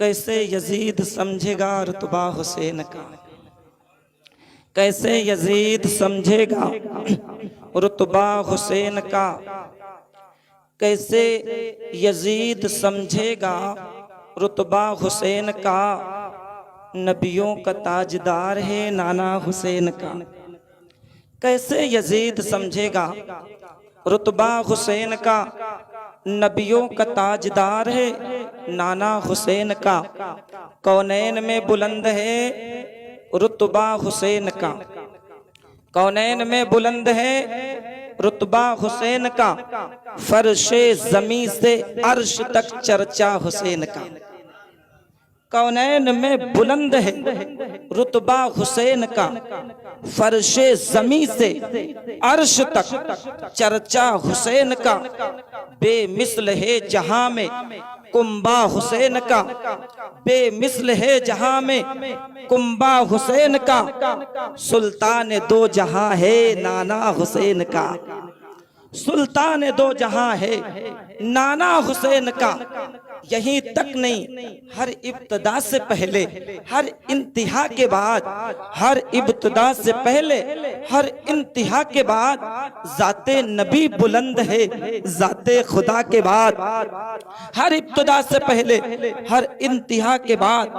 कैसे यजीद समझेगा रुतबा हुसैन का, कैसे यजीद समझेगा रुतबा हुसैन का, कैसे यजीद समझेगा रुतबा हुसैन का। नबियों का ताजदार है नाना हुसैन का। कैसे यजीद समझेगा रुतबा हुसैन का, नबियों का ताजदार है नाना हुसैन का। कौनैन में बुलंद है रुतबा हुसैन का, कौनैन में बुलंद है रुतबा हुसैन का। फर्शे ज़मीं से अर्श तक चर्चा हुसैन का। कौनैन में बुलंद है रुतबा हुसैन का, फर्शे ज़मीं से अर्श तक चर्चा हुसैन का। बेमिसल है जहां में कुंबा हुसैन का, बेमिसल है जहां में कुंबा हुसैन का। सुल्तान दो जहां है नाना हुसैन का, सुल्तान दो जहां है नाना हुसैन का। यहीं तक नहीं, हर इब्तिदा से पहले, हर इंतहा के बाद, हर इब्तिदा से पहले, हर इंतहा के बाद जाते नबी बुलंद है जाते खुदा के बाद। हर इब्तिदा से पहले, हर इंतहा के बाद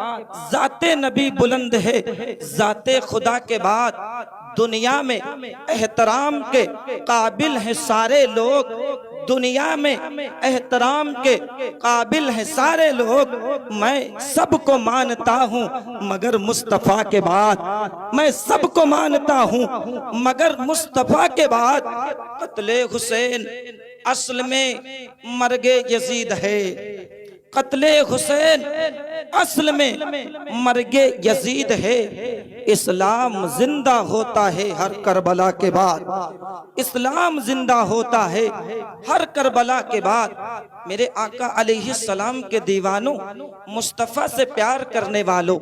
जाते नबी बुलंद है जाते खुदा के बाद। दुनिया में एहतराम के काबिल हैं सारे लोग, दुनिया में एहतराम के काबिल हैं सारे लोग। मैं सबको मानता हूँ मगर मुस्तफ़ा के बाद, मैं सबको मानता हूँ मगर मुस्तफ़ा के बाद। कत्ले हुसैन असल में मर्गे यजीद है, कत्ले हुसैन असल में मर्गे यजीद है। इस्लाम जिंदा होता है हर करबला के बाद, इस्लाम जिंदा होता है हर करबला के बाद। मेरे आका अलैहिस्सलाम के दीवानों, मुस्तफ़ा से प्यार करने वालों,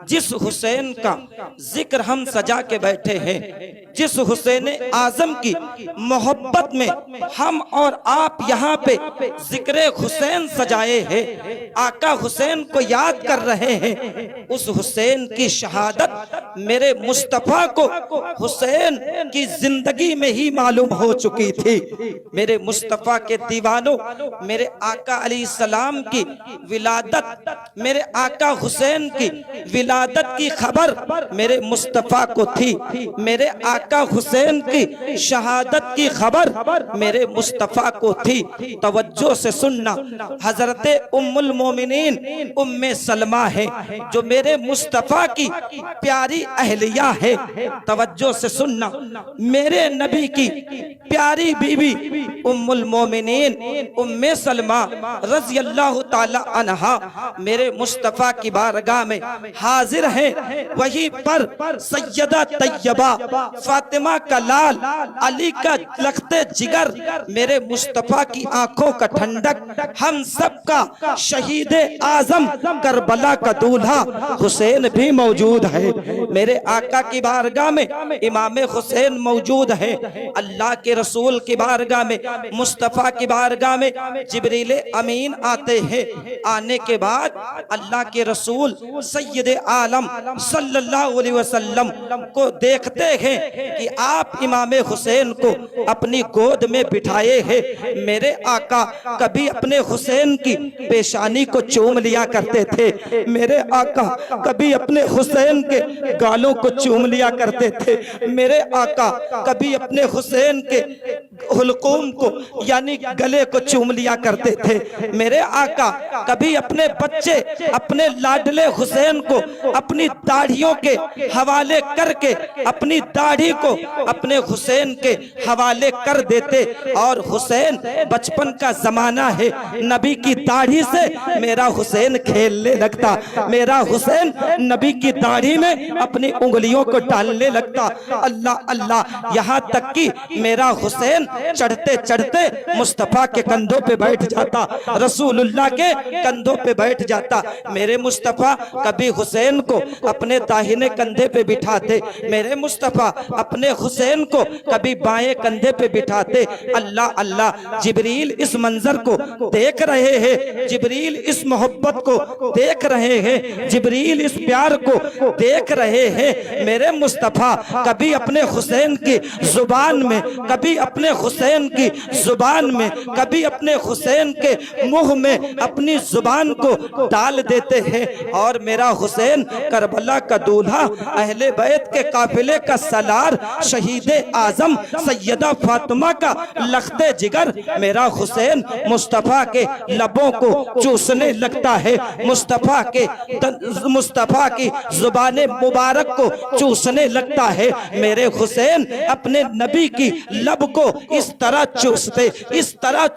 जिस हुसैन का जिक्र हम सजा के बैठे हैं, जिस हुसैन आजम की मोहब्बत में हम और आप यहाँ पे जिक्र हुसैन सजाए हैं, आका हुसैन को याद कर रहे हैं, उस हुसैन की शहादत मेरे मुस्तफ़ा को हुसैन की जिंदगी में ही मालूम हो चुकी थी। मेरे मुस्तफ़ा के दीवानों, मेरे आका अलैहिस्सलाम की विलादत, मेरे आका हुसैन की विलादत की खबर मेरे मुस्तफ़ा को थी। मेरे आका हुसैन की शहादत की खबर मेरे मुस्तफ़ा को थी। तवज्जो से सुनना, हजरत उम्मुल मोमिनीन उम्मे सलमा है जो मेरे मुस्तफ़ा की प्यारी अहलिया है। तवज्जो से सुनना, मेरे नबी की प्यारी बीवी उम्मुल मोमिनीन उम्मे सलमा रज़ी अल्लाह ताला अन्हा मेरे मुस्तफ़ा की बारगाह में हाजिर है। वहीं पर सैयदा तैयबा फातिमा का लाल, अली का लखते जिगर, मेरे मुस्तफ़ा की आंखों का ठंडक, हम सब का शहीद आजम करबला का दूल्हा हुसैन भी मौजूद है। मेरे आका की बारगाह में इमाम हुसैन मौजूद है। अल्लाह के रसूल की बारगाह में, मुस्तफ़ा की बारगाह में जिब्रील अमीन आते हैं। आने के बाद अल्लाह के रसूल सैयद आलम सल्लल्लाहु अलैहि वसल्लम को देखते हैं कि आप इमाम हुसैन को अपनी गोद में बिठाए हैं। मेरे आका कभी अपने हुसैन की पेशानी को चूम लिया करते थे, मेरे आका कभी अपने हुसैन के गालों को चूम लिया करते थे, मेरे आका कभी अपने हुसैन के हुलकूम को यानी गले को चूम लिया करते थे। मेरे आका कभी अपने बच्चे, अपने लाडले हुसैन को अपनी दाढ़ियों के हवाले करके, अपनी दाढ़ी को अपने हुसैन के हवाले कर देते। और हुसैन, बचपन का जमाना है, नबी की दाढ़ी से मेरा हुसैन खेलने लगता, मेरा हुसैन नबी की दाढ़ी में अपनी उंगलियों को डालने लगता। अल्लाह अल्लाह, यहाँ तक कि मेरा हुसैन चढ़ते चढ़ते मुस्तफा के कंधों पे बैठ जाता, रसूलुल्लाह के कंधों पे बैठ जाता। मेरे मुस्तफा कभी हुसैन को अपने दाहिने कंधे पे बिठाते, मेरे मुस्तफा अपने हुसैन को कभी बाएं कंधे पे बिठाते। अल्लाह अल्लाह, जिब्रील इस मंजर को देख रहे हैं, जिब्रील इस मोहब्बत को देख रहे हैं, जिब्रील इस प्यार को देख रहे हैं। मेरे मुस्तफा कभी अपने हुसैन की जुबान में, कभी अपने हुसैन की जुबान में, कभी अपने हुसैन के मुंह में अपनी जुबान को डाल देते हैं। और मेरा हुसैन करबला का दूल्हा, अहले बैत के काफिले का सलार, शहीद आजम सैयदा फातिमा का लख्ते जिगर, मेरा हुसैन मुस्तफा के लबों को चूसने लगता है, मुस्तफा की जुबान मुबारक को चूसने लगता है। मेरे हुसैन अपने नबी की लब को इस तरह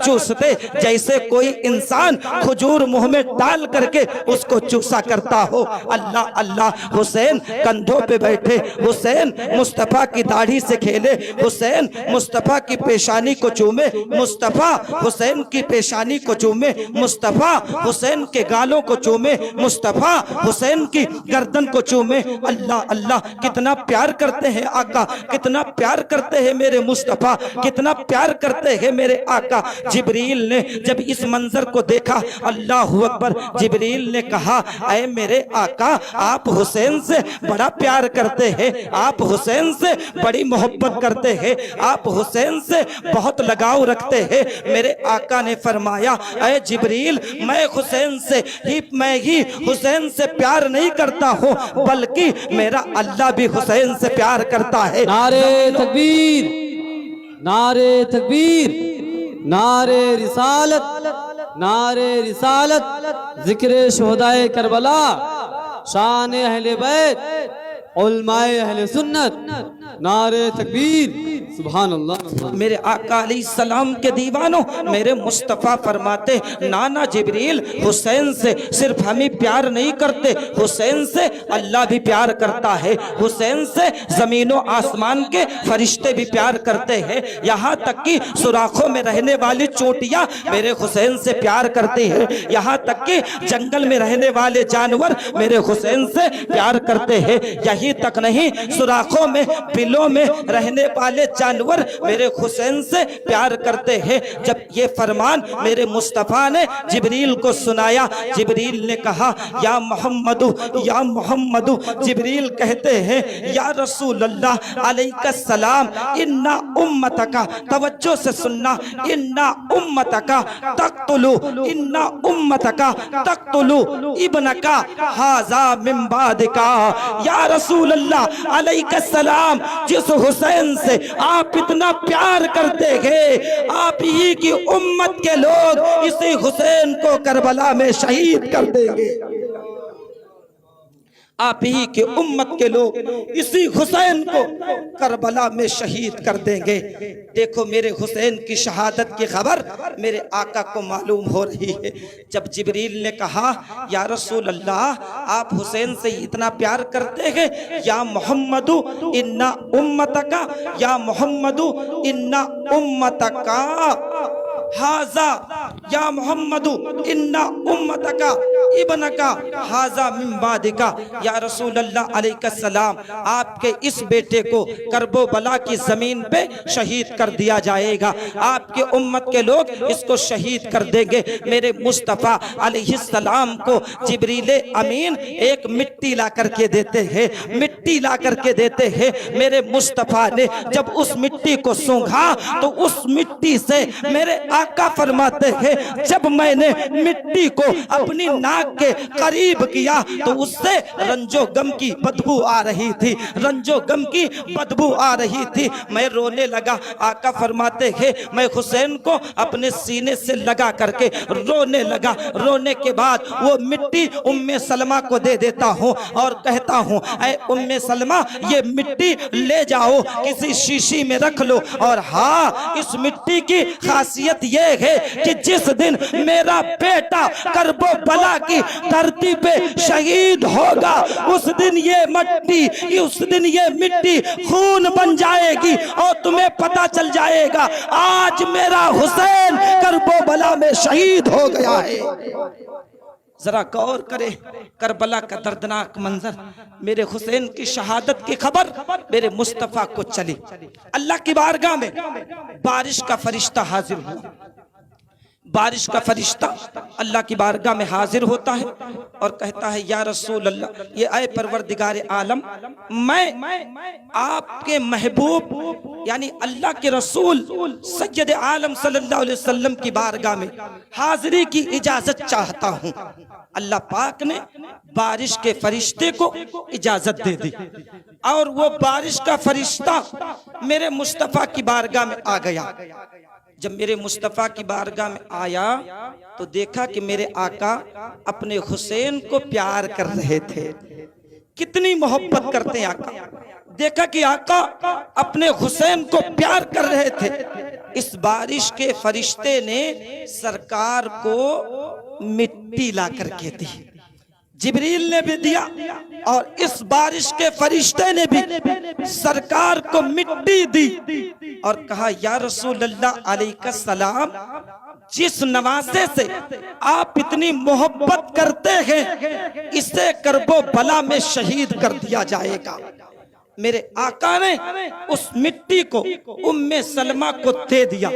चूसते जैसे कोई इंसान खजूर मुंह में डाल करके उसको चूसा करता हो। अल्लाह अल्लाह, हुसैन कंधों पे बैठे, हुसैन मुस्तफा की दाढ़ी से खेले, हुसैन मुस्तफा की पेशानी को चूमे, मुस्तफा हुसैन की पेशानी को चूमे, मुस्तफा हुसैन के गालों को चूमे, मुस्तफा हुसैन की गर्दन को चूमे। अल्लाह अल्लाह, कितना प्यार करते हैं आका, कितना प्यार करते हैं मेरे मुस्तफा, कितना प्यार करते हैं मेरे आका। जिब्रील ने जब इस मंजर को देखा, अल्लाह अकबर, जिब्रील ने कहा, ऐ मेरे आका, आप हुसैन से बड़ा प्यार करते हैं, आप हुसैन से बड़ी मोहब्बत करते हैं, आप हुसैन से बहुत लगाव रखते हैं। मेरे आका ने फरमाया, ऐ जिब्रील, मैं ही हुसैन से प्यार नहीं करता हूँ, बल्कि मेरा अल्लाह भी हुसैन से प्यार करता है। नारे तकबीर, नारे तकबीर, नारे रिसालत, नारे रिसालत, जिक्र शुहदाए करबला, शान अहले बैत, उलमाए अहले सुन्नत, नारे तकबीर, सुभान अल्लाह। मेरे आका अलैहिस्सलाम के दीवानों, मेरे मुस्तफ़ा फरमाते, नाना जिब्रील, हुसैन से सिर्फ हम ही प्यार नहीं करते, हुसैन से अल्लाह भी प्यार करता है, हुसैन से जमीनों आसमान के फरिश्ते भी प्यार करते हैं, यहाँ तक कि सुराखों में रहने वाली चोटियाँ मेरे हुसैन से प्यार करती है, यहाँ तक कि जंगल में रहने वाले जानवर मेरे हुसैन से प्यार करते हैं। यही तक नहीं, सुराखों में, बिलों में रहने वाले जानवर मेरे हुसैन से प्यार करते हैं। जब ये फरमान मेरे मुस्तफ़ा ने जिब्रील को सुनाया, जिब्रील ने कहा, या मोहम्मदु, या मोहम्मदु, जिब्रील कहते हैं, या रसूल अल्लाह अलैका सलाम, इन्ना उम्मतका, तवज्जो से सुनना, इन्ना उम्मतका तक्तुलु, इन्ना उम्मतका तक्तुलु इब्नका हाजा मिन बादिका। या रसूल अल्लाह अलैका सलाम, जिस हुसैन से आप इतना प्यार करते हैं, आप ही की उम्मत के लोग इसी हुसैन को करबला में शहीद कर देंगे, आप ही के उम्मत के लोग इसी हुसैन को करबला में शहीद कर देंगे। देखो, मेरे हुसैन की शहादत की खबर मेरे आका को मालूम हो रही है। जब जिब्रील ने कहा, या रसूल अल्लाह, आप हुसैन से इतना प्यार करते हैं, या मोहम्मदु इन्ना उम्मतका, या मोहम्मदु इन्ना उम्मतका हाजा, या मोहम्मदु इन्ना उम्मतका इब्नका हाजा मिन बादिका। या रसूल अल्लाह अलैका सलाम, आपके इस बेटे को करबला की जमीन पे शहीद कर दिया जाएगा, आपके उम्मत के लोग इसको शहीद कर देंगे। मेरे मुस्तफ़ा अलैहिस्सलाम को जिब्रील अमीन एक मिट्टी ला करके देते हैं, मिट्टी ला करके देते हैं। मेरे मुस्तफ़ा ने जब उस मिट्टी को सूंघा तो उस मिट्टी से मेरे आका फरमाते हैं, जब मैंने मिट्टी को अपनी नाक के करीब किया तो उससे रंजो गम की बदबू आ रही थी, रंजो गम की बदबू आ रही थी। मैं रोने लगा। आका फरमाते हैं, मैं हुसैन को अपने सीने से लगा करके रोने लगा। रोने के बाद वो मिट्टी उम्मे सलमा को दे देता हूँ और कहता हूँ, ऐ उम्मे सलमा, ये मिट्टी ले जाओ, किसी शीशी में रख लो। और हाँ, इस मिट्टी की खासियत ये है कि जिस दिन मेरा बेटा करबला की धरती पे शहीद होगा, उस दिन ये मट्टी, उस दिन ये मिट्टी खून बन जाएगी और तुम्हें पता चल जाएगा आज मेरा हुसैन करबला में शहीद हो गया है। जरा गौर करे, करबला का दर्दनाक मंजर, मेरे हुसैन की शहादत की खबर मेरे मुस्तफा को चली। अल्लाह की बारगाह में बारिश का फरिश्ता हाजिर हुआ। बारिश का फरिश्ता अल्लाह की बारगाह में हाजिर होता है और कहता है, या रसूल अल्लाह, ये आए परवरदिगार आलम, मैं आपके महबूब यानी अल्लाह के रसूल सैयद आलम सल्लल्लाहु अलैहि वसल्लम की बारगाह में हाजिरी की इजाजत चाहता हूँ। अल्लाह पाक ने बारिश के फरिश्ते को इजाजत दे दी और वो बारिश का फरिश्ता मेरे मुस्तफा की बारगाह में आ गया। जब मेरे मुस्तफा की बारगाह में आया तो देखा कि मेरे आका अपने हुसैन को प्यार कर रहे थे। कितनी मोहब्बत करते हैं आका। देखा कि आका अपने हुसैन को प्यार कर रहे थे। इस बारिश के फरिश्ते ने सरकार को मिट्टी ला करके दी, जिब्रील ने भी दिया और इस बारिश के फरिश्ते ने भी सरकार को मिट्टी दी और कहा, या रसूल अल्लाह अलैका सलाम, जिस नवासे से आप इतनी मोहब्बत करते हैं इसे करबो बला में शहीद कर दिया जाएगा। मेरे आका ने उस मिट्टी को उम्मे सलमा को दे दिया।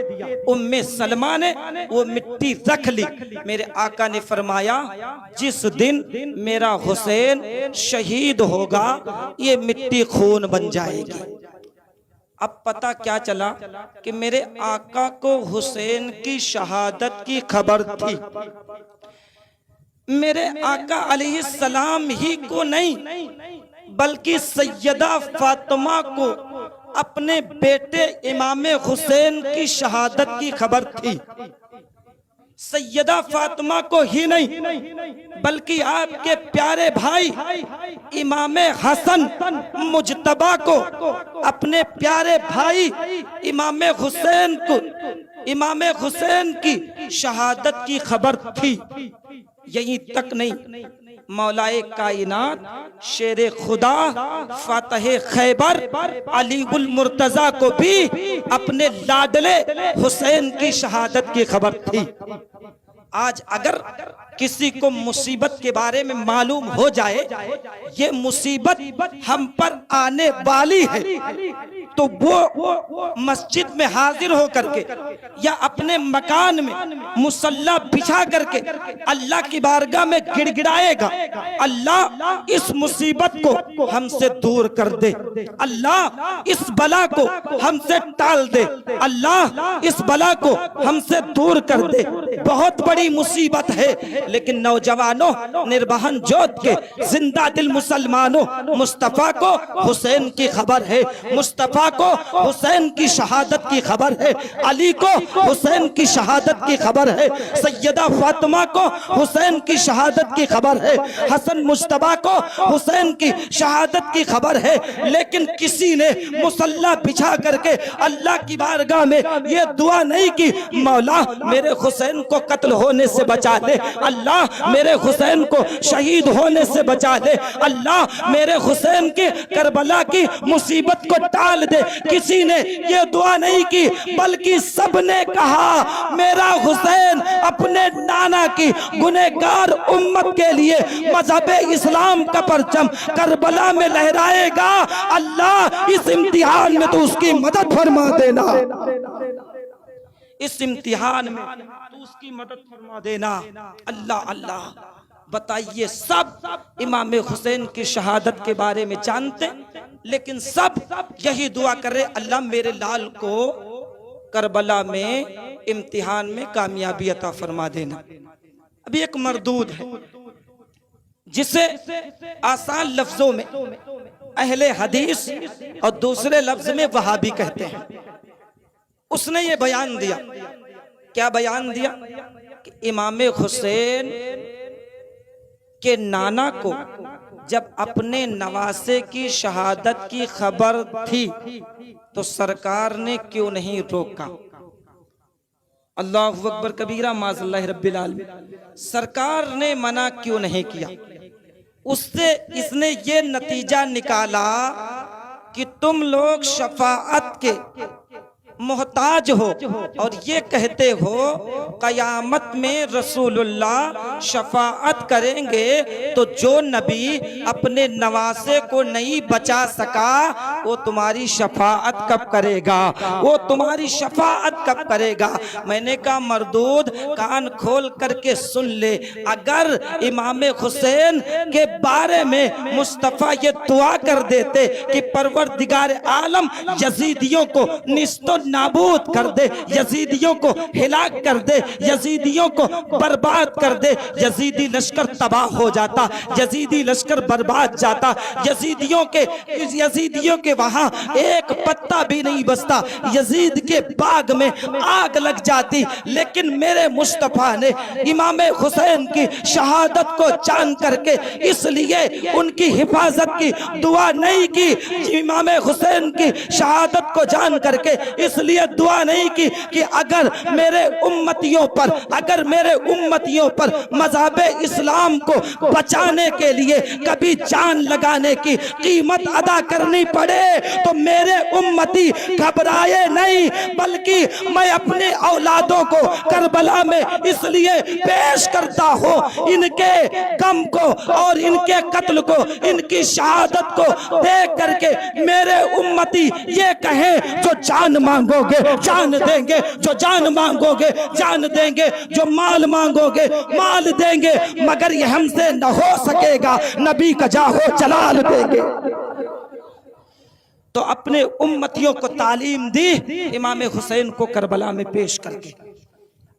उम्मे सलमा ने वो मिट्टी रख ली। मेरे आका ने फरमाया, जिस दिन मेरा हुसैन शहीद होगा ये मिट्टी खून बन जाएगी। अब पता क्या चला कि मेरे आका को हुसैन की शहादत की खबर थी। मेरे आका अलैहिस्सलाम ही को नहीं बल्कि सैयदा फातिमा को अपने बेटे इमाम हुसैन की शहादत की खबर थी। सैयदा फातिमा को ही नहीं बल्कि आपके प्यारे भाई इमाम हसन मुजतबा को, अपने प्यारे भाई इमाम हुसैन को, इमाम हुसैन की शहादत की खबर थी। यहीं तक नहीं, मौलाए कायनात शेरे खुदा फातह खैबर अलीउल मुर्तजा को भी अपने लाडले हुसैन की शहादत की खबर थी। आज अगर किसी को मुसीबत के बारे में मालूम हो जाए ये मुसीबत हम पर आने वाली है तो वो मस्जिद में हाजिर हो करके या अपने मकान में मुसल्ला बिछा करके अल्लाह की बारगाह में गिड़गिड़ाएगा, अल्लाह इस मुसीबत को हमसे दूर कर दे, अल्लाह इस बला को हमसे टाल दे, अल्लाह इस बला को हमसे दूर कर दे। बहुत बड़ी मुसीबत है, लेकिन नौजवानों, निर्वाहन जोत के जिंदा दिल मुसलमानों, मुस्तफा को हुसैन की खबर है, मुस्तफा को हुसैन की शहादत की खबर है, अली को हुसैन की शहादत की खबर है, सैयदा फातिमा को हुसैन की शहादत की खबर है, हसन मुस्तफा को हुसैन की शहादत की खबर है। लेकिन किसी ने मुसल्ला बिछा करके अल्लाह की बारगाह में ये दुआ नहीं की, मौला मेरे हुसैन को कत्ल होने से बचा ले, अल्लाह मेरे हुसैन को शहीद होने से बचा ले, अल्लाह मेरे हुसैन की करबला की मुसीबत को टाल दे। किसी ने ये दुआ नहीं की, बल्कि सबने कहा मेरा हुसैन अपने नाना की गुनहगार उम्मत के लिए मजहब इस्लाम का परचम करबला में लहराएगा। अल्लाह इस इम्तिहान में तो उसकी मदद फरमा देना, इस इम्तिहान में तो उसकी मदद फरमा देना। अल्लाह अल्लाह। बताइए, सब इमाम हुसैन की शहादत के बारे में जानते, लेकिन सब यही दुआ कर रहे, अल्लाह मेरे लाल को करबला में इम्तिहान में कामयाबी अता फरमा देना। अभी एक मरदूद है जिसे आसान लफ्जों में अहले हदीस और दूसरे लफ्ज में वहाबी कहते हैं। उसने ये बयान दिया, क्या बयान दिया कि इमाम हुसैन के नाना को जब अपने नवासे की शहादत की खबर थी तो सरकार ने क्यों नहीं रोका। अल्लाहु अकबर कबीरा माज़ल्लाहि रब्बिल आलमीन। सरकार ने मना क्यों नहीं किया? उससे इसने ये नतीजा निकाला कि तुम लोग शफाअत के मोहताज हो और ये कहते हो कयामत में रसूलुल्लाह शफाअत करेंगे, तो जो नबी अपने नवासे को नहीं बचा सका वो तुम्हारी शफाअत कब करेगा? वो तुम्हारी शफाअत कब करेगा? मैंने कहा मरदूद कान खोल करके सुन ले, अगर इमाम हुसैन के बारे में मुस्तफ़ा ये दुआ कर देते कि परवरदिगार आलम यजीदियों को निस्तो नाबूद कर दे, यजीदियों को हिलाक कर दे, यजीदियों को बर्बाद कर दे, यजीदी लश्कर तबाह हो जाता, यजीदी लश्कर बर्बाद जाता, यजीदियों के वहां एक पत्ता भी नहीं बचता, यजीद के बाग में आग लग जाती। लेकिन मेरे मुस्तफा ने इमाम हुसैन की शहादत को जान करके इसलिए उनकी हिफाजत की दुआ नहीं की, इमाम हुसैन की शहादत को जान करके इसलिए दुआ नहीं की कि अगर मेरे उम्मतियों पर मज़हब इस्लाम को बचाने के लिए कभी जान लगाने की कीमत अदा करनी पड़े तो मेरे उम्मती घबराए नहीं, बल्कि मैं अपने औलादों को करबला में इसलिए पेश करता हूँ, इनके गम को और इनके कत्ल को, इनकी शहादत को देख करके मेरे उम्मती ये कहें जो जान मांगोगे जान देंगे, जो जान मांगोगे जान देंगे, जो माल मांगोगे माल देंगे, मगर ये हमसे न हो सकेगा, नबी का जाहो जलाल देंगे। तो अपने उम्मतियों को तालीम दी इमाम हुसैन को करबला में पेश करके,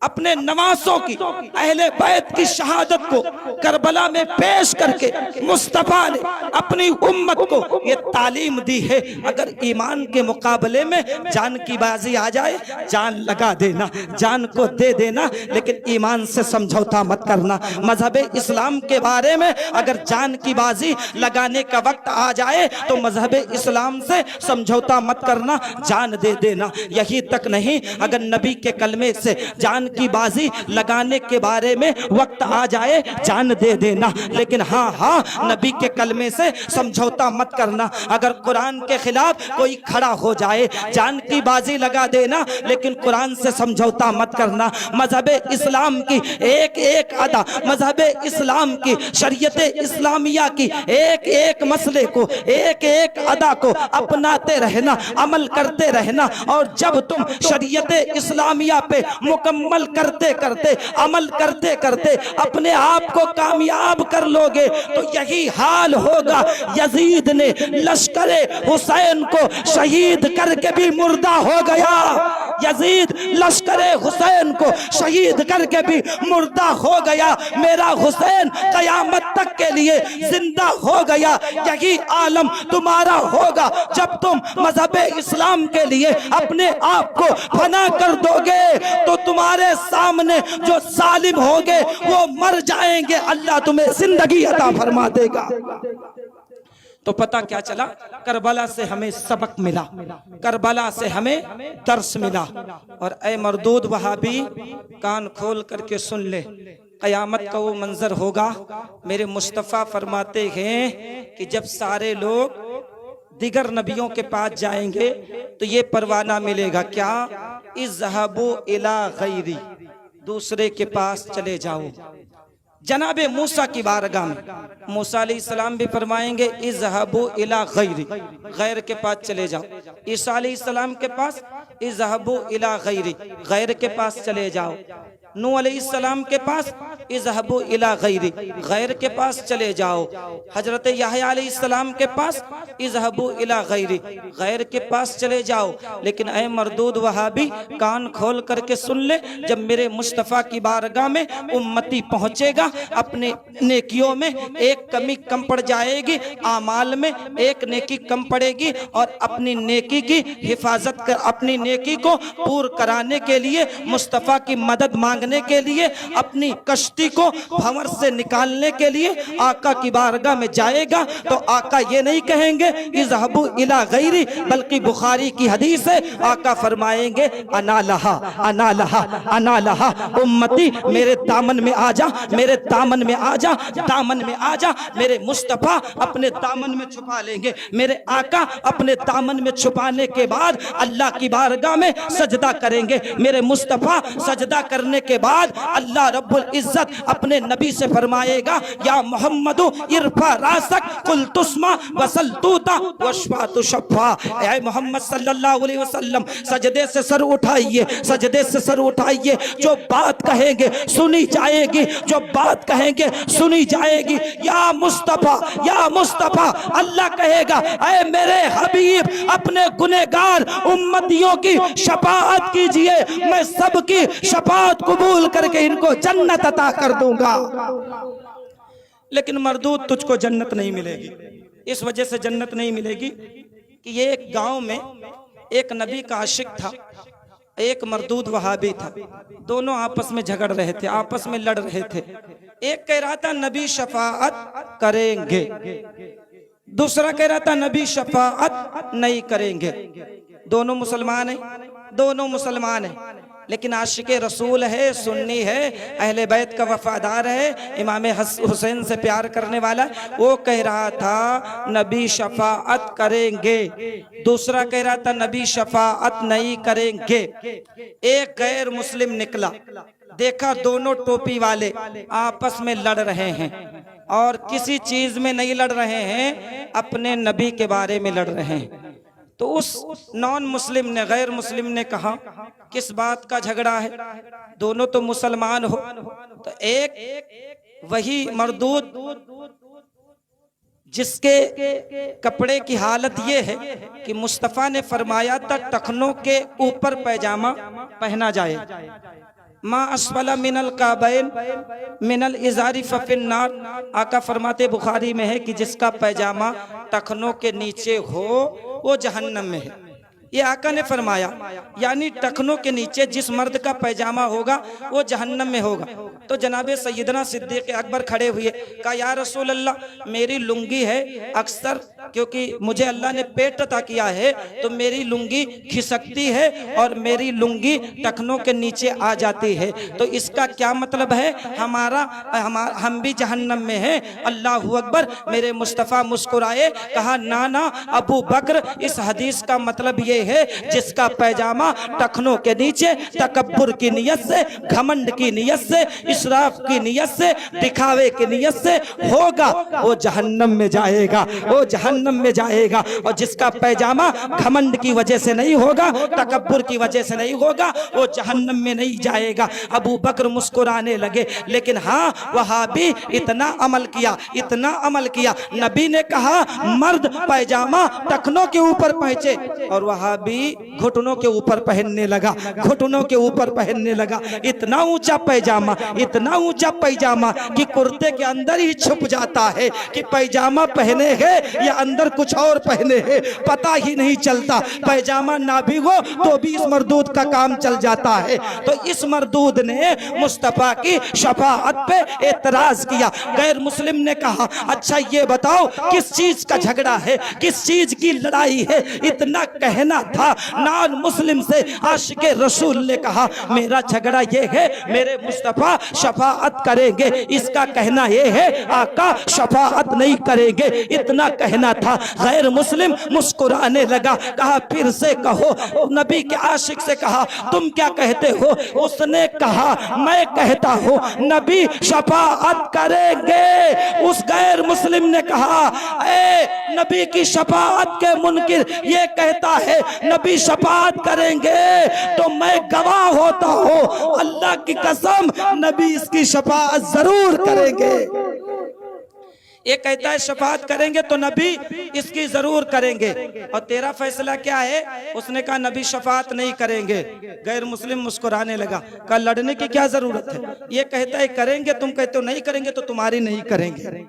अपने नवासों की अहले बैत की शहादत को करबला में पेश करके मुस्तफा ने अपनी उम्मत को ये तालीम दी है, अगर ईमान के मुकाबले में जान की बाजी आ जाए जान लगा देना, जान को दे देना, लेकिन ईमान से समझौता मत करना। मजहब इस्लाम के बारे में अगर जान की बाजी लगाने का वक्त आ जाए तो मजहब इस्लाम से समझौता मत करना, जान दे देना। यही तक नहीं, अगर नबी के कलमे से जान की बाजी लगाने के बारे में वक्त आ जाए जान दे देना, लेकिन हाँ नबी के कलमे से समझौता मत करना। अगर कुरान के खिलाफ कोई खड़ा हो जाए जान की बाजी लगा देना, लेकिन कुरान से समझौता मत करना। मजहब इस्लाम की एक एक अदा, मजहब इस्लाम की शरीयत इस्लामिया की एक एक मसले को, एक एक अदा को अपनाते रहना, अमल करते रहना, और जब तुम शरीयत इस्लामिया पे मुकम्मल करते करते, अमल करते करते अपने आप को कामयाब कर लोगे तो यही हाल होगा। यजीद ने लश्करे हुसैन को शहीद करके भी मुर्दा हो गया, यजीद लश्करे हुसैन को शहीद करके भी मुर्दा हो गया, मेरा हुसैन कयामत तक के लिए जिंदा हो गया। यही आलम तुम्हारा होगा जब तुम मजहब इस्लाम के लिए अपने आप को फना कर दोगे, तो तुम्हारे सामने जो जालिम होंगे वो मर जाएंगे, अल्लाह तुम्हें जिंदगी अता फरमा देगा। तो पता क्या चला, करबला से हमें सबक मिला, करबला से हमें दर्स मिला। और ऐ मरदूद वहाबी कान खोल करके सुन ले, कयामत का वो मंजर होगा, मेरे मुस्तफ़ा फरमाते हैं कि जब सारे लोग दिगर नबियों के पास जाएंगे तो ये परवाना मिलेगा, क्या? इज़हबू इला गैरी, दूसरे के पास चले जाओ। जनाबे मूसा की बारगाह में मूसा अलैहिस्सलाम भी फरमाएंगे इज़हबू इला गैरी, गैर के पास चले जाओ। ईसा अलैहिस्सलाम के पास इज़हबू इला गैरी, गैर के पास चले जाओ। नूह अलैहिस्सलाम के पास इज़हबू इला गैरी, गैर के पास चले जाओ। हजरत याहया अलैहिस्सलाम के पास इज़हबू इला गैरी, गैर के पास चले जाओ। लेकिन ऐ मरदूद वहाबी कान खोल करके सुन ले, जब मेरे मुस्तफ़ा की बारगाह में उम्मती पहुंचेगा, अपने नेकियों में एक कमी कम पड़ जाएगी, आमाल में एक नेकी कम पड़ेगी, और अपनी नेकी की हिफाजत कर, अपनी नेकी को पूर्ण कराने के लिए मुस्तफ़ा की मदद मांग मांगने के लिए, अपनी कश्ती को भंवर से निकालने के लिए आका की बारगाह में जाएगा तो आका ये नहीं कहेंगे इज़हबू इला गैरी, बल्कि बुखारी की हदीस है, आका फरमाएंगे अना लहा अना लहा अना लहा, उम्मती मेरे दामन में आ जा, मेरे दामन में आ जा, दामन में आ जा। मेरे मुस्तफा अपने दामन में छुपा लेंगे, मेरे आका अपने दामन में छुपाने के बाद अल्लाह की बारगाह में सजदा करेंगे। मेरे मुस्तफा सजदा करने के बाद अल्लाह रब्बुल इज्जत अपने नबी से फरमाएगा या मोहम्मदु इरफा रासक कुल तुस्मा वसल तूता वशफा तुशफा। ऐ मोहम्मद सल्लल्लाहु अलैहि वसल्लम सजदे से सर उठाइए, सजदे से सर उठाइए। जो बात कहेंगे सुनी जाएगी, जो बात कहेंगे सुनी जाएगी। या मुस्तफा अल्लाह कहेगा ऐ मेरे हबीब अपने गुनहगार उम्मतियों की शफाअत कीजिए, मैं सबकी शफाअत कबूल करके इनको जन्नत अता कर दूंगा। लेकिन मरदूद तुझको जन्नत नहीं मिलेगी। इस वजह से जन्नत नहीं मिलेगी कि ये एक गांव में एक नबी का आशिक था, एक मरदूद वहाबी था। दोनों आपस में झगड़ रहे थे, आपस में लड़ रहे थे। एक कह रहा था नबी शफाअत करेंगे, दूसरा कह रहा था नबी शफाअत नहीं करेंगे। दोनों मुसलमान हैं, दोनों मुसलमान हैं, लेकिन आशिके रसूल है, सुन्नी है, अहले बैत का वफादार है, इमाम हुसैन से प्यार करने वाला। वो कह रहा था नबी शफाअत करेंगे, दूसरा कह रहा था नबी शफाअत नहीं करेंगे। एक गैर मुस्लिम निकला, देखा दोनों टोपी वाले आपस में लड़ रहे हैं और किसी चीज में नहीं लड़ रहे हैं, अपने नबी के बारे में लड़ रहे हैं। तो उस नॉन मुस्लिम ने, गैर मुस्लिम ने कहा किस बात का झगड़ा है, दोनों तो मुसलमान हो। तो एक वही मरदूद जिसके कपड़े की हालत ये है कि मुस्तफ़ा ने फरमाया था टखनों के ऊपर पैजामा पहना जाए, मा अस्फला मिनल काबैन मिनल इजारी फफिन्नार। आका फरमाते बुखारी में है कि जिसका पैजामा टखनों के नीचे हो वो जहन्नम में है। ये आका ने फरमाया, यानी टखनों के नीचे जिस मर्द का पैजामा होगा वो जहन्नम में होगा। तो जनाबे सैयदना सिद्दीक़ अकबर खड़े हुए, कहा या रसूल अल्लाह मेरी लुंगी है, अक्सर क्योंकि मुझे अल्लाह ने पेट अता किया है तो मेरी लुंगी खिसकती है और मेरी लुंगी टखनों के नीचे आ जाती है, तो इसका क्या मतलब है, हम भी जहन्नम में हैं। अल्लाहू अकबर। मेरे मुस्तफ़ा मुस्कुराए, कहा नाना अबू बकर, इस हदीस का मतलब ये है जिसका पैजामा टखनों के नीचे तकब्बुर की नियत से, घमंड की नियत से, इसराफ की नियत से, दिखावे की नियत से होगा वो जहन्नम में जाएगा, वो जहन्नम में जाएगा। और जिसका पैजामा घमंड की वजह से नहीं होगा, तकब्बुर की वजह से नहीं होगा, वो जहन्नम में नहीं जाएगा। अबू बकर मुस्कुराने लगे, लेकिन हाँ वहाबी इतना अमल किया, इतना अमल किया। नबी ने कहा मर्द पैजामा टखनों के ऊपर पहुंचे और वहाबी घुटनों के ऊपर पहनने लगा, घुटनों के ऊपर पहनने लगा। इतना ऊंचा पैजामा, इतना ऊंचा पैजामा कि कुर्ते के अंदर ही छुप जाता है कि पैजामा पहने हैं या अंदर कुछ और पहने हैं, पता ही नहीं चलता। पैजामा ना भी हो तो भी इस मरदूद का काम चल जाता है। तो इस मरदूद ने मुस्तफा की शफाअत पे एतराज किया। गैर मुस्लिम ने कहा अच्छा ये बताओ किस चीज का झगड़ा है, किस चीज की लड़ाई है। इतना कहना था नॉन मुस्लिम से आशिके रसूल ने कहा मेरा झगड़ा ये है, मेरे मुस्तफा शफाअत करेंगे, इसका कहना ये है आका शफाअत नहीं करेंगे, इतना कहना था। गैर मुस्लिम मुस्कुराने लगा, कहा फिर से कहो। नबी के आशिक से कहा तुम क्या कहते हो? उसने कहा मैं कहता हूँ नबी शफाअत करेंगे। उस गैर मुस्लिम ने कहा ए नबी की शफाअत के मुनकिर ये कहता है नबी शफाअत करेंगे तो मैं गवाह होता हूँ, अल्लाह की कसम नबी इसकी शफाअत जरूर करेंगे। ये कहता है शफाअत करेंगे तो नबी इसकी जरूर करेंगे। और तेरा फैसला क्या है? उसने कहा नबी शफाअत नहीं करेंगे। गैर मुस्लिम मुस्कुराने लगा, कहा लड़ने की क्या जरूरत है? ये कहता है करेंगे, तुम कहते हो नहीं करेंगे, तो तुम्हारी नहीं करेंगे,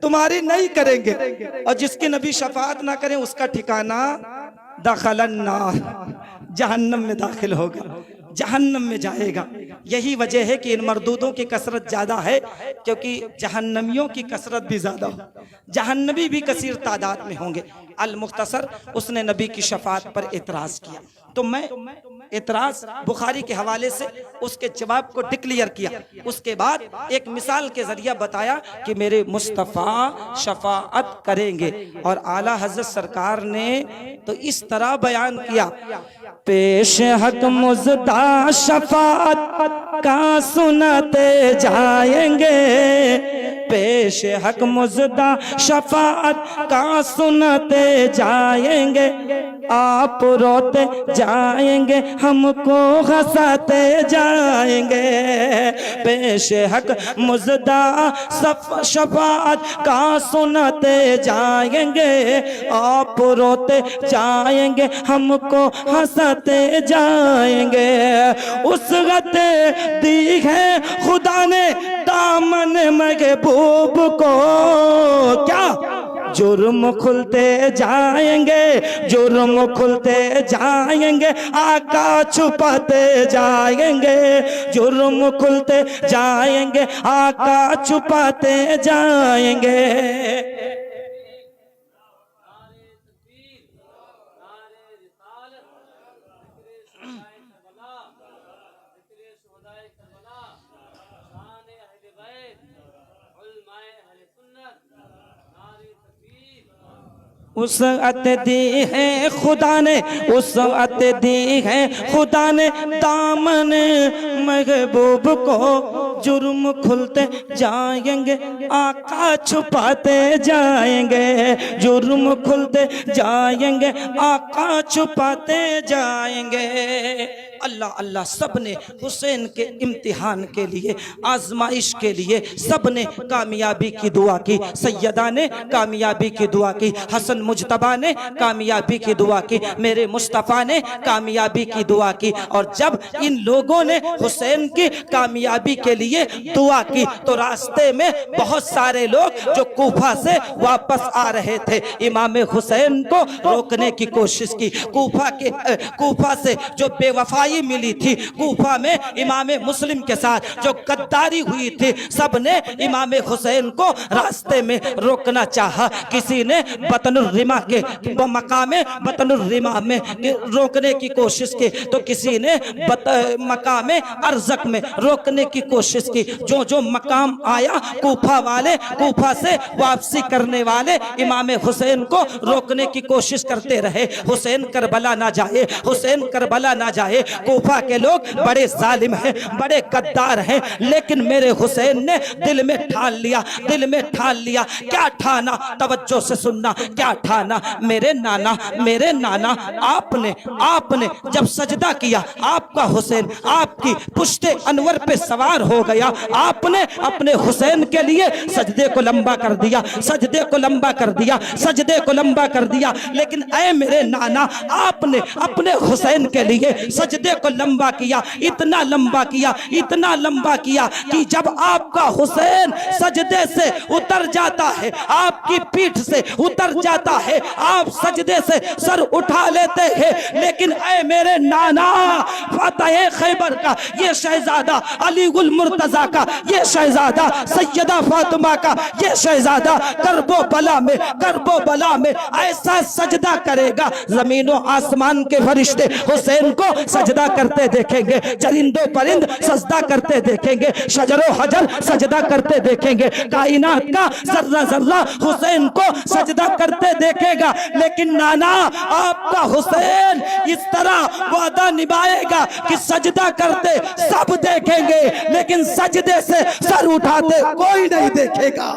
तुम्हारी नहीं करेंगे। और जिसकी नबी शफाअत ना करें उसका ठिकाना दखलन नार, जहन्नम में दाखिल होगा, जहन्नम में जाएगा। यही वजह है कि इन मरदूदों की कसरत ज़्यादा है, क्योंकि जहन्नमियों की कसरत भी ज़्यादा हो, जहन्नमी भी कसीर तादाद में होंगे। अल मुख्तसर उसने नबी की शफात पर एतराज़ किया, तो मैं एतराज़ बुखारी के हवाले से उसके जवाब को डिक्लेयर किया। उसके बाद एक मिसाल के जरिए बताया कि मेरे मुस्तफ़ा शफाअत करेंगे, और आला हज़रत सरकार ने तो इस तरह बयान किया, पेश हक मुज़दा शफाअत का सुनाते जाएंगे, पेश हक मुज़दा शफाअत का सुनाते जाएंगे, आप रोते जाएंगे हमको हंसाते जाएंगे, पेश हक मुज़दा शफाअत का सुनाते जाएंगे, आप रोते जाएंगे हमको हंसाते जाएंगे। उसरत दी है खुदा ने दामन महबूब को, क्या जुर्म खुलते जाएंगे, जुर्म खुलते जाएंगे, आका छुपाते जाएंगे, जुर्म खुलते जाएंगे, आका छुपाते जाएंगे। उसअत दी है खुदा ने, उसअत दी है खुदा ने दामन महबूब को, जुर्म खुलते जाएंगे, आका छुपाते जाएंगे, जुर्म खुलते जाएंगे, आका छुपाते जाएंगे। अल्लाह अल्लाह, सब ने हुसैन के इम्तिहान के लिए, आजमाइश के लिए सब ने कामयाबी की दुआ की। सैयदा ने कामयाबी की दुआ की, हसन मुजतबा ने कामयाबी की दुआ की, मेरे मुस्तफ़ा ने कामयाबी की दुआ की। और जब इन लोगों ने हुसैन की कामयाबी के लिए दुआ की तो रास्ते में बहुत सारे लोग जो कूफा से वापस आ रहे थे, इमाम हुसैन को रोकने की कोशिश की। कूफा से जो बेवफाई मिली थी, कूफा में इमाम मुस्लिम के साथ जो गद्दारी हुई थी, सब ने इमाम हुसैन को रास्ते में रोकना चाहा। किसी ने बतनुर्रिमा के मकामे बतनुर्रिमा में रोकने की कोशिश की, तो किसी ने मकामे अर्जक में रोकने की कोशिश की। जो जो मकाम आया, कूफा वाले, कूफा से वापसी करने वाले इमाम हुसैन को रोकने की कोशिश करते रहे। हुसैन करबला ना जाए, हुसैन करबला ना जाए। कूफा के लोग बड़े जालिम हैं, बड़े गद्दार हैं, लेकिन मेरे हुसैन ने दिल में ठान लिया, दिल में ठान लिया। क्या ठाना? तवज्जो से सुनना, क्या ठाना? मेरे नाना आपने जब सजदा किया, आपका हुसैन आपकी पुश्ते अनवर पे सवार हो गया, आपने अपने हुसैन के लिए सजदे को लंबा कर दिया, सजदे को लंबा कर दिया, सजदे को लंबा कर दिया। लेकिन ऐ मेरे नाना, आपने अपने हुसैन के लिए सजदे को लंबा किया, इतना लंबा किया, इतना लंबा किया कि जब आपका हुसैन सजदे से उतर जाता है, आपकी पीठ से उतर जाता है, आप सजदे से सर उठा लेते हैं। लेकिन ऐ मेरे नाना, फतेह खैबर का ये शहजादा, अली गुल मुर्तजा का ये शहजादा, सैयदा फातिमा का ये शहजादा करबो बला में ऐसा सजदा करेगा, जमीनों आसमान के फरिश्ते हुसैन को सजदा करते देखेंगे, चरिंदो परिंद सजदा करते देखेंगे, शजरो हजर सजदा करते देखेंगे, कायनात का जर्रा जर्रा हुसैन को सजदा करते देखेगा। लेकिन नाना, आपका हुसैन इस तरह वादा निभाएगा कि सजदा करते सब देखेंगे, लेकिन सजदे से सर उठाते कोई नहीं देखेगा।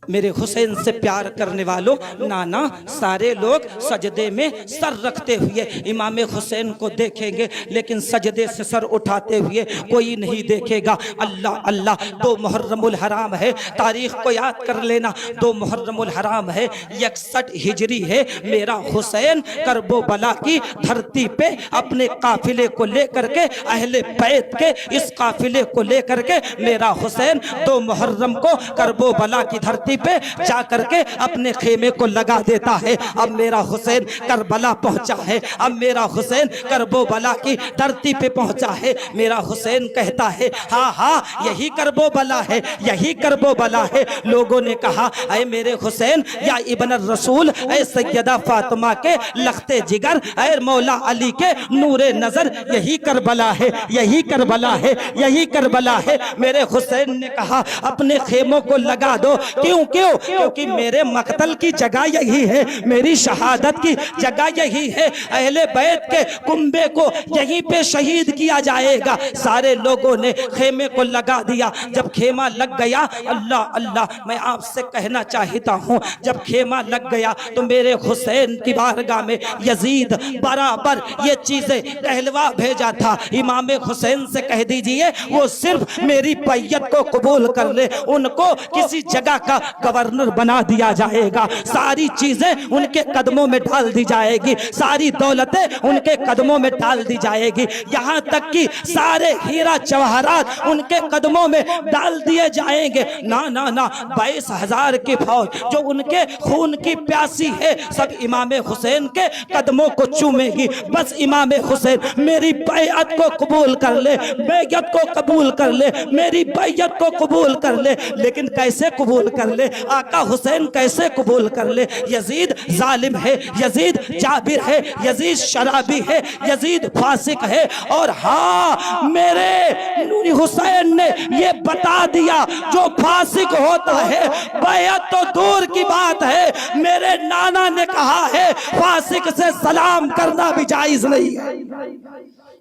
मेरे हुसैन से प्यार करने वालों, नाना, सारे लोग सजदे में सर रखते हुए इमाम हुसैन को देखेंगे, लेकिन सजदे से सर उठाते हुए कोई नहीं देखेगा। अल्लाह अल्लाह, 2 मुहर्रमुल हराम है, तारीख को याद कर लेना, 2 मुहर्रमुल हराम है, 61 हिजरी है। मेरा हुसैन करबो बला की धरती पे अपने काफिले को लेकर के, अहले बैत के इस काफिले को लेकर के मेरा हुसैन 2 मुहर्रम को करबो बला की धरती धरती पे जा करके अपने खेमे को लगा देता है। अब मेरा हुसैन करबला पहुंचा है, अब मेरा हुसैन करबोबला की धरती पे पहुंचा है। मेरा हुसैन कहता है हाँ हाँ यही करबोबला है, यही करबोबला है। लोगों ने कहा ऐ मेरे हुसैन या इब्न रसूल, ऐ सैयदा फातिमा के लखते जिगर, ऐ मौला अली के नूरे नजर, यही करबला है, यही करबला है, यही करबला है। मेरे हुसैन ने कहा अपने खेमों को लगा दो। क्यों क्यों? क्योंकि मेरे मकतल की जगह यही है, मेरी शहादत की जगह यही है। अहले बैत के कुंबे को यहीं पे शहीद किया जाएगा। सारे लोगों ने खेमे को लगा दिया। जब खेमा लग गया, अल्लाह अल्लाह, मैं आपसे कहना चाहता हूँ, जब खेमा लग गया तो मेरे हुसैन की बारगाह में यजीद बराबर ये चीजें कहलवा भेजा था। इमाम हुसैन से कह दीजिए वो सिर्फ मेरी बैयत को कबूल कर ले, उनको किसी जगह का गवर्नर बना दिया जाएगा, सारी चीजें उनके कदमों में डाल दी जाएगी, सारी दौलतें उनके कदमों में डाल दी जाएगी, यहाँ तक कि सारे हीरा जवाहरात उनके कदमों में डाल दिए जाएंगे। ना ना ना, 22,000 की फौज जो उनके खून की प्यासी है सब इमाम हुसैन के कदमों को चूमेगी। बस इमाम हुसैन मेरी बैयत को कबूल कर ले, बैयत को कबूल कर ले, मेरी बैयत को कबूल कर ले। लेकिन कैसे कबूल कर ले? आका हुसैन कैसे कबूल कर ले? यजीद जालिम है, यजीद जाबिर है, यजीद शराबी है, यजीद फासिक है। और हाँ, मेरे नूरी हुसैन ने ये बता दिया जो फासिक होता है बैयत तो दूर की बात है, मेरे नाना ने कहा है फासिक से सलाम करना भी जायज नहीं है,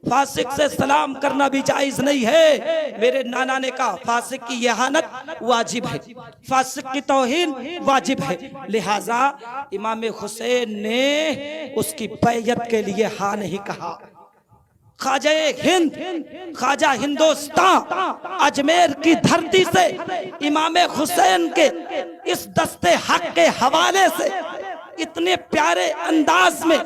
फासिक से सलाम करना भी जायज नहीं है। मेरे नाना ने कहा फासिक की इहानत वाजिब है, फासिक की तौहीन वाजिब है। लिहाजा इमाम हुसैन ने उसकी बैयत के लिए हाँ नहीं कहा। ख्वाजा हिंद, ख्वाजा हिंदुस्तान अजमेर की धरती से इमाम हुसैन के इस दस्ते हक के हवाले से इतने प्यारे अंदाज में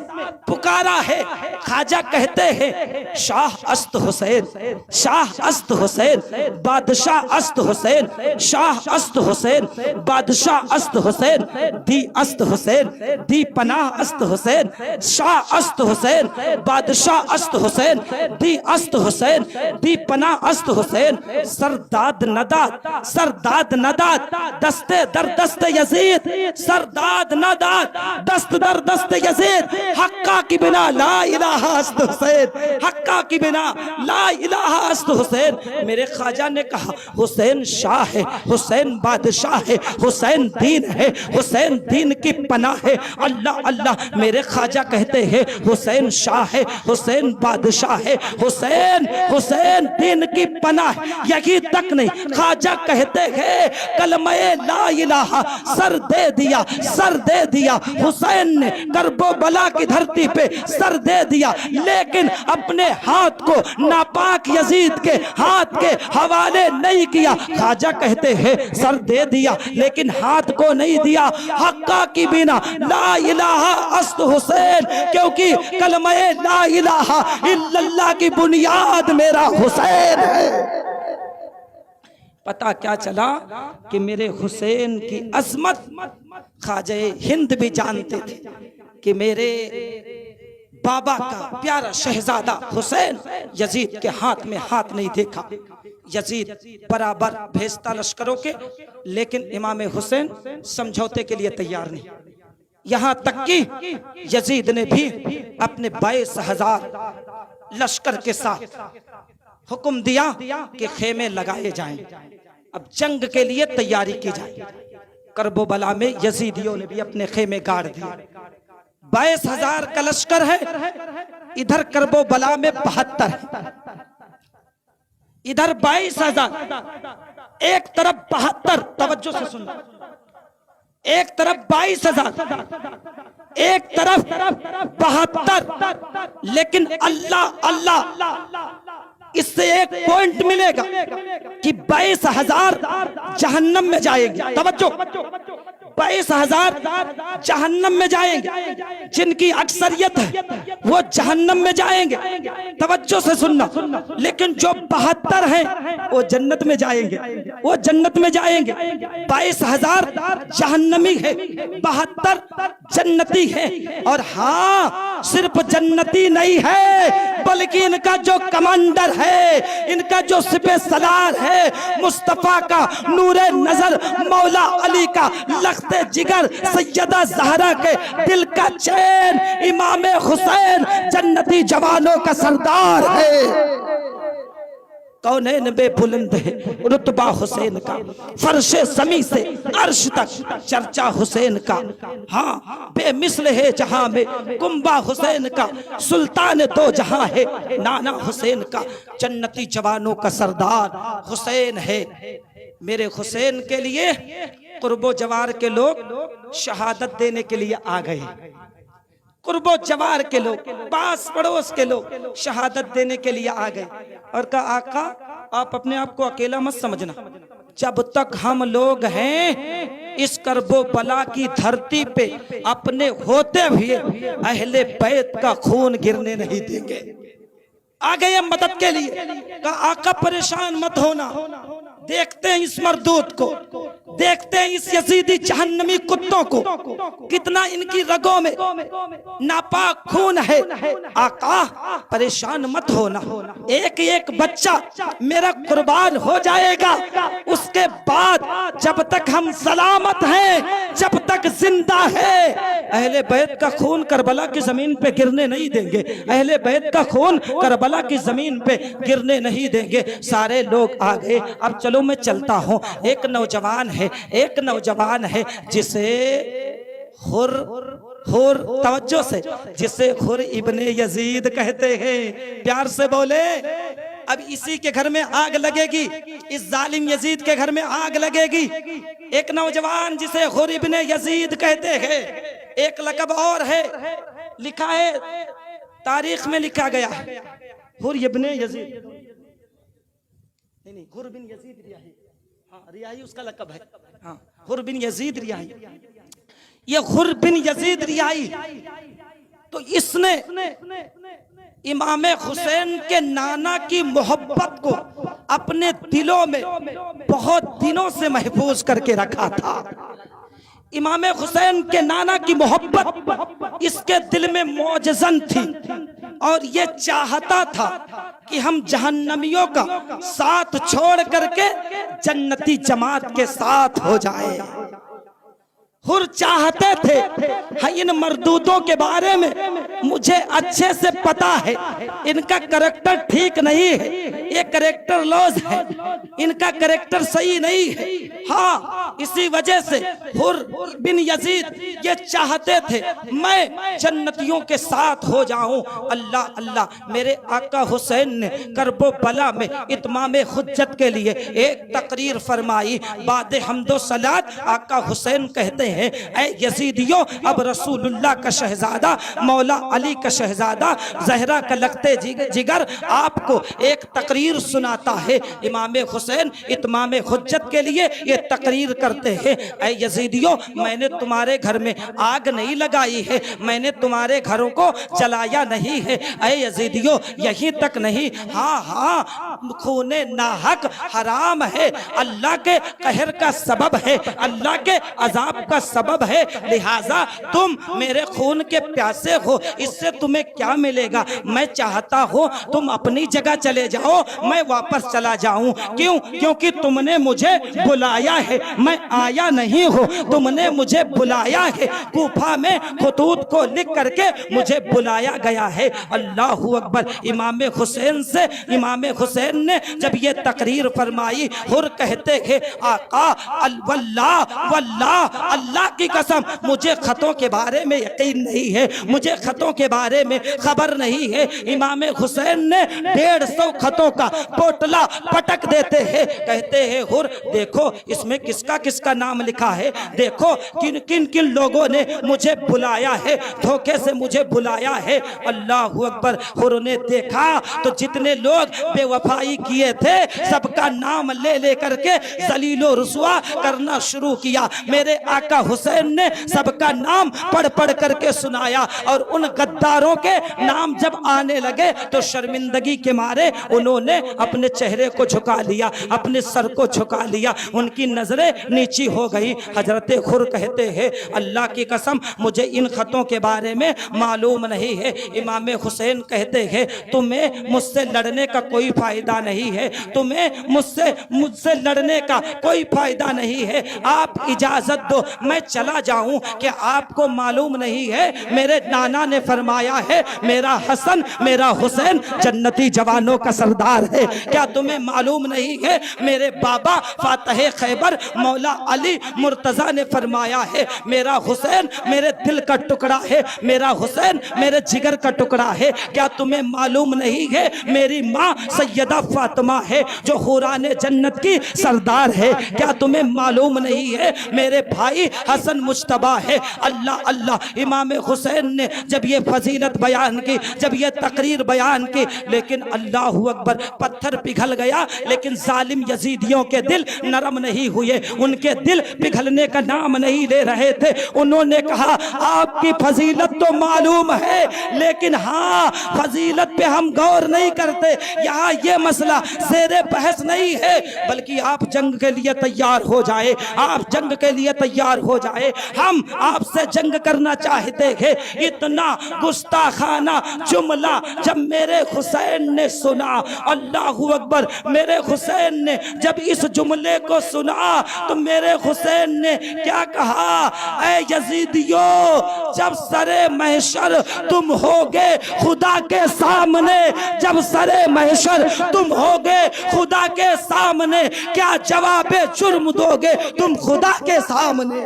पुकारा है। ख्वाजा कहते हैं शाह अस्त हुसैन, शाह अस्त हुसैन, बादशाह अस्त हुसैन, शाह अस्त हुसैन, बादशाह अस्त हुसैन, दी अस्त हुसैन, दी पनाह अस्त हुसैन, शाह अस्त हुसैन, बादशाह अस्त हुसैन, दी अस्त हुसैन, दी पनाह अस्त हुसैन। सरदाद नदाद, सरदाद नदाद, दस्ते दर दस्ते यजीद, सरदाद नदाद, दस्त दर दस्त यजीद। हक्का की बिना ला इलाहा अस्त हुसैन, हक्का की बिना ला इलाहा अस्त हुसैन। मेरे ख्वाजा ने कहा हुसैन शाह है, हुसैन बादशाह है, हुसैन दीन है, हुसैन दीन की पनाह है। अल्लाह अल्लाह, मेरे ख्वाजा कहते हैं हुसैन शाह है, हुसैन बादशाह है, हुसैन हुसैन दीन की पनाह। यही तक नहीं, ख्वाजा कहते हैं कलमे ला इलाहा सर दे दिया, सर दे दिया। हुसैन ने करबला की धरती पे सर दे दिया, लेकिन अपने हाथ को नापाक यजीद के हाथ के हवाले नहीं किया। ख्वाजा कहते हैं सर दे दिया लेकिन हाथ को नहीं दिया। हक्का की बिना ला इलाहा अस्त हुसैन, क्योंकि कलमे ला इलाहा इल्लल्लाह की बुनियाद मेरा हुसैन है। पता क्या चला कि मेरे हुसैन की अजमत ख्वाजा हिंद भी जानते थे कि मेरे बाबा का प्यारा शहजादा हुसैन यजीद के हाथ में हाथ नहीं देखा। यजीद बराबर भेजता लश्करों के, लेकिन इमाम हुसैन समझौते के लिए तैयार नहीं। यहाँ तक कि यजीद ने भी अपने 22,000 लश्कर के साथ हुक्म दिया कि खेमे लगाए जाएं, अब जंग के लिए तैयारी की जाए। करबला में यजीदियों ने भी अपने खेमे गाड़ दिए। 22,000 का लश्कर है, इधर करबला में 72 है, इधर 22,000। एक तरफ 72, तवज्जो से सुनना, एक तरफ 22,000, एक तरफ 72। लेकिन अल्लाह अल्लाह, इससे एक पॉइंट मिलेगा कि 22,000 जहन्नम में जाएंगे। तवज्जो, 22,000 जहन्नम में जाएंगे, जिनकी अक्सरियत है वो जहन्नम में जाएंगे। तवज्जो से सुनना। लेकिन जो 72 हैं वो जन्नत में जाएंगे, वो जन्नत में जाएंगे। 22,000 जहन्नमी है, 72 जन्नती है। और हाँ, सिर्फ जन्नती नहीं है बल्कि इनका जो कमांडर है, इनका जो सिपह सलार है, मुस्तफा का नूरे नजर, मौला अली का लख्ते जिगर, सैयदा ज़हरा के दिल का चैन, इमाम हुसैन जन्नती जवानों का सरदार है। कौनैन में बुलंद है रुतबा हुसैन का, फर्शे ज़मीं से अर्श तक चर्चा हुसैन का। हाँ, बेमिसल है जहां में कुंबा हुसैन का, सुल्तान दो जहां है नाना हुसैन का। जन्नती जवानों का सरदार हुसैन है। मेरे हुसैन के लिए कुर्बो जवार के लोग शहादत देने के लिए आ गए। कुर्बो जवार के लोग, पास पड़ोस के लोग शहादत देने के लिए आ गए और कहा, आका आप अपने आप को अकेला मत समझना, जब तक हम लोग हैं इस करबो बला की धरती पे अपने होते हुए अहले बैत का खून गिरने नहीं देंगे। आ गए मदद के लिए। कहा, आका परेशान मत होना, देखते हैं इस मरदूत को, देखते हैं इस यजीदी जहन्नमी कुत्तों को, कितना इनकी रगों में नापाक खून है। आका परेशान मत होना, एक एक बच्चा मेरा कुर्बान हो जाएगा। उसके बाद जब तक हम सलामत हैं, जब तक जिंदा है, अहले बैत का खून करबला की जमीन पे गिरने नहीं देंगे। अहले बैत का खून करबला की जमीन पे गिरने नहीं देंगे। सारे लोग आ गए। अब चलो मैं चलता हूँ। एक नौजवान है, एक नौजवान है जिसे हुर तवज्जो से, जिसे हुर इब्ने यजीद कहते हैं। प्यार से बोले। अब इसी के घर में आग लगेगी, इस जालिम यजीद के घर में आग लगेगी। एक नौजवान जिसे हुर इब्ने यजीद कहते हैं। एक लक़ब और है, लिखा है तारीख में, लिखा गया है हुर इब्ने यजीद, नहीं हुर बिन यजीद रियाही। हाँ, रियाही उसका लक़ब है। हाँ, हुर बिन यजीद रियाही। ये हुर बिन यजीद रियाही, तो इसने इमाम हुसैन के नाना की मोहब्बत को अपने दिलों में बहुत दिनों से महफूज करके रखा था। इमाम हुसैन के नाना की मोहब्बत इसके दिल में मौजज़न थी और ये चाहता था कि हम जहन्नमियों का साथ छोड़ करके जन्नती जमात के साथ हो जाए। हुर चाहते थे, इन मर्दूदों के बारे में मुझे अच्छे से पता है, इनका करेक्टर ठीक नहीं है, ये करेक्टर लॉस है, इनका करेक्टर सही नहीं है। हाँ, इसी वजह से हुर बिन यजीद ये चाहते थे मैं जन्नतियों के साथ हो जाऊं। अल्लाह अल्लाह, मेरे आका हुसैन ने करबो बला में इत्माम हुज्जत के लिए एक तकरीर फरमाई। बाद हम्दो सलात आका हुसैन कहते हैं, ऐ यजीदियों, अब रसूलुल्लाह का शहजादा, मौला अली का शहजादा, ज़हरा का लख्ते जिगर आपको एक तकरीर सुनाता है। इमाम हुसैन इत्माम हुज्जत के लिए ये तकरीर करते हैं। ऐ यजीदियों, मैंने तुम्हारे घर में आग नहीं लगाई है, मैंने तुम्हारे घरों को जलाया नहीं है। ऐ यजीदियों, यहीं तक नहीं, हाँ हाँ, खूने नाहक हराम है, अल्लाह के कहर का सबब है, अल्लाह के अजाब का सबब है, लिहाजा तुम मेरे खून के प्यासे हो, इससे तुम्हें क्या मिलेगा? मैं चाहता हूँ तुम अपनी जगह चले जाओ, मैं वापस चला जाऊं। क्यों? क्योंकि तुमने मुझे बुलाया है, मैं आया नहीं हूँ, तुमने मुझे बुलाया है। कूफा में खुतूत को लिख करके मुझे बुलाया गया है। अल्लाहू अकबर। इमाम हुसैन से, इमाम हुसैन ने जब ये तकरीर फरमाई, हुर कहते हैं, आका वल्लाह वल्लाह, अल्लाह की कसम, मुझे खतों के बारे में यकीन नहीं है, मुझे खतों के बारे में खबर नहीं है। इमाम हुसैन ने 150 खतों का का पोटला पटक देते हैं, कहते हैं हुर देखो इसमें किसका किसका नाम लिखा है, देखो किन किन किन लोगों ने मुझे बुलाया है, धोखे से मुझे बुलाया है। अल्लाह अकबर। हुर ने देखा तो जितने लोग बेवफाई किए थे सबका नाम ले ले करके जलीलो रुसवा करना शुरू किया। मेरे आका हुसैन ने सबका नाम पढ़ पढ़ करके सुनाया और उन गद्दारों के नाम जब आने लगे तो शर्मिंदगी के मारे उन्होंने अपने चेहरे को झुका लिया, अपने सर को झुका लिया, उनकी नजरें नीची हो गई। हजरत खुर कहते हैं अल्लाह की कसम मुझे इन खतों के बारे में मालूम नहीं है। इमाम हुसैन कहते हैं तुम्हें मुझसे लड़ने का कोई फायदा नहीं है, तुम्हें मुझसे लड़ने का कोई फायदा नहीं है, आप इजाजत दो मैं चला जाऊं। कि आपको मालूम नहीं है मेरे नाना ने फरमाया है मेरा हसन मेरा हुसैन जन्नती जवानों का सरदार है। क्या तुम्हें मालूम नहीं है मेरे बाबा फातह खैबर मौला अली मुर्तजा ने फरमाया है मेरा हुसैन मेरे दिल का टुकड़ा है, मेरा हुसैन मेरे जिगर का टुकड़ा है। क्या तुम्हें मालूम नहीं है मेरी माँ सैयदा फातिमा है जो हुराने जन्नत की सरदार है। क्या तुम्हें मालूम नहीं है मेरे भाई हसन मुश्तबा है। अल्लाह अल्लाह। इमाम हुसैन ने जब ये फजीलत बयान की, जब ये तकरीर बयान की, लेकिन अल्लाह अकबर पत्थर पिघल गया लेकिन जालिम यजीदियों के दिल नरम नहीं हुए, उनके दिल पिघलने का नाम नहीं ले रहे थे। उन्होंने कहा आपकी फजीलत तो मालूम है लेकिन हाँ फजीलत पे हम गौर नहीं करते, यहाँ ये मसला ज़ेरे बहस नहीं है, बल्कि आप जंग के लिए तैयार हो जाए, आप जंग के लिए तैयार हो जाए। हम आपसे जंग करना चाहते हैं। इतना गुस्ताखाना जुमला जब मेरे हुसैन ने सुना, अल्लाह अकबर, मेरे हुसैन ने जब इस जुमले को सुना तो मेरे हुसैन ने क्या कहा, ऐ यजीदियों जब सरे महशर तुम होगे खुदा के सामने, जब सरे महशर तुम होगे खुदा के सामने, क्या जवाबे जुर्म दोगे तुम खुदा के सामने।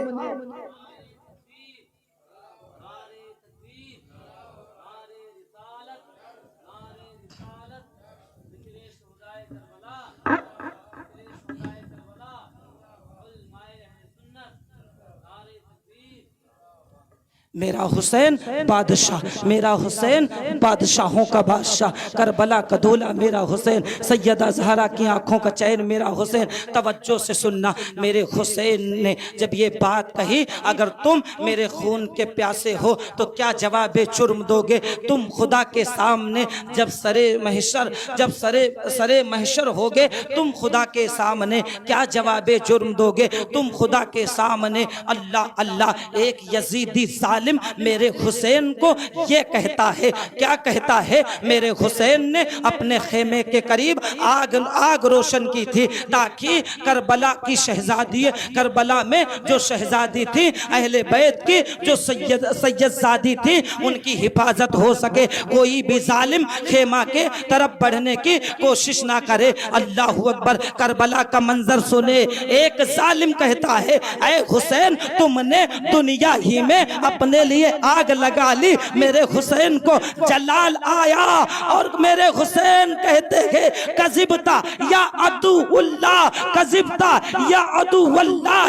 मेरा हुसैन बादशाह, मेरा हुसैन बादशाहों का बादशाह, करबला का दूल्हा मेरा हुसैन, सैयदा ज़हरा की आंखों का चैन मेरा हुसैन। तवज्जो से सुनना, मेरे हुसैन ने जब ये बात कही अगर तुम मेरे खून के प्यासे हो तो क्या जवाब जुर्म दोगे तुम खुदा के सामने, जब सरे महशर होगे तुम खुदा के सामने, क्या जवाब जुर्म दोगे तुम खुदा के सामने। अल्लाह अल्लाह। एक यजीदी जालिम मेरे हुसैन को ये कहता है, क्या कहता है, मेरे हुसैन ने अपने खेमे के करीब आग रोशन की थी ताकि करबला की शहजादी, करबला में जो शहजादी थी अहले बैत की, जो सैयदजादी थी, उनकी हिफाजत हो सके, कोई भी जालिम खेमा के तरफ बढ़ने की कोशिश ना करे। अल्लाह अकबर। करबला का मंजर सुने, एक जालिम कहता है ऐ हुसैन तुमने दुनिया ही में अपने लिए आग लगा ली, मेरे हुसैन को जलाल आया और मेरे हुसैन कहते हैं कज़िबता या अदुउल्लाह, कज़िबता या अदुउल्लाह।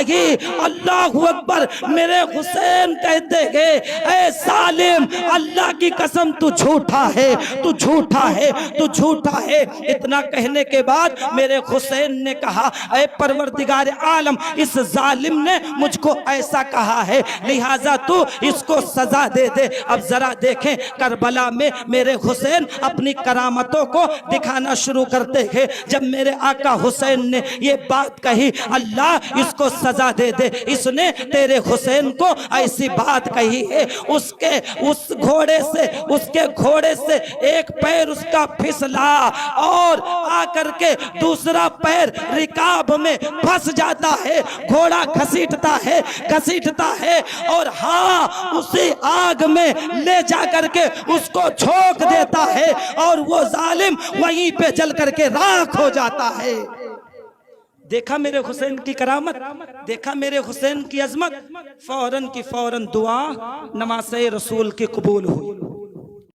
अल्लाह अकबर। मेरे हुसैन कहते हैं ऐ सालिम अल्लाह की कसम तू झूठा है, तू झूठा है, तू झूठा है। इतना कहने के बाद मेरे हुसैन ने कहा ऐ परवरदिगार आलम इस जालिम ने मुझको ऐसा कहा है लिहाजा तू इसको सजा दे दे। अब जरा देखें करबला में मेरे हुसैन अपनी करामतों को दिखाना शुरू करते हैं। जब मेरे आका हुसैन ने ये बात कही अल्लाह इसको सजा दे दे, इसने तेरे हुसैन को ऐसी बात कही है, उसके घोड़े से एक पैर उसका फिसला और आकर के दूसरा पैर रिकाब में फंस जाता है, घोड़ा घसीटता है और हाँ उसी आग में ले जा करके उसको झोंक देता है और वो जालिम वहीं पे जल करके राख हो जाता है। देखा मेरे हुसैन की करामत, देखा मेरे हुसैन की अजमत। फौरन की फौरन दुआ नमाज़े रसूल की कबूल हुई।